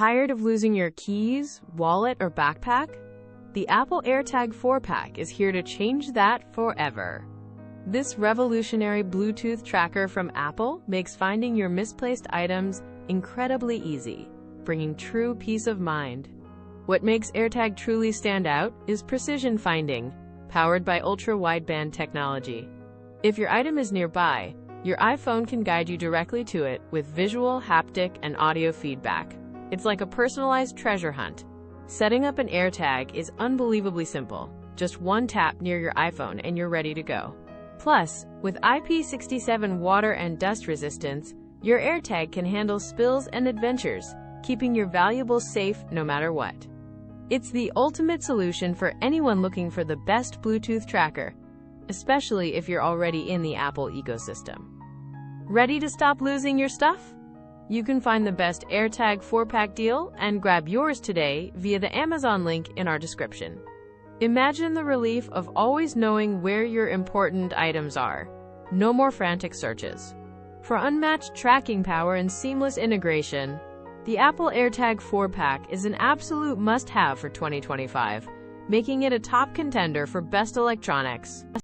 Tired of losing your keys, wallet, or backpack? The Apple AirTag 4-pack is here to change that forever. This revolutionary Bluetooth tracker from Apple makes finding your misplaced items incredibly easy, bringing true peace of mind. What makes AirTag truly stand out is precision finding, powered by ultra-wideband technology. If your item is nearby, your iPhone can guide you directly to it with visual, haptic, and audio feedback. It's like a personalized treasure hunt. Setting up an AirTag is unbelievably simple. Just one tap near your iPhone and you're ready to go. Plus, with IP67 water and dust resistance, your AirTag can handle spills and adventures, keeping your valuables safe no matter what. It's the ultimate solution for anyone looking for the best Bluetooth tracker, especially if you're already in the Apple ecosystem. Ready to stop losing your stuff? You can find the best AirTag 4-pack deal and grab yours today via the Amazon link in our description. Imagine the relief of always knowing where your important items are. No more frantic searches. For unmatched tracking power and seamless integration, the Apple AirTag 4-pack is an absolute must-have for 2025, making it a top contender for best electronics.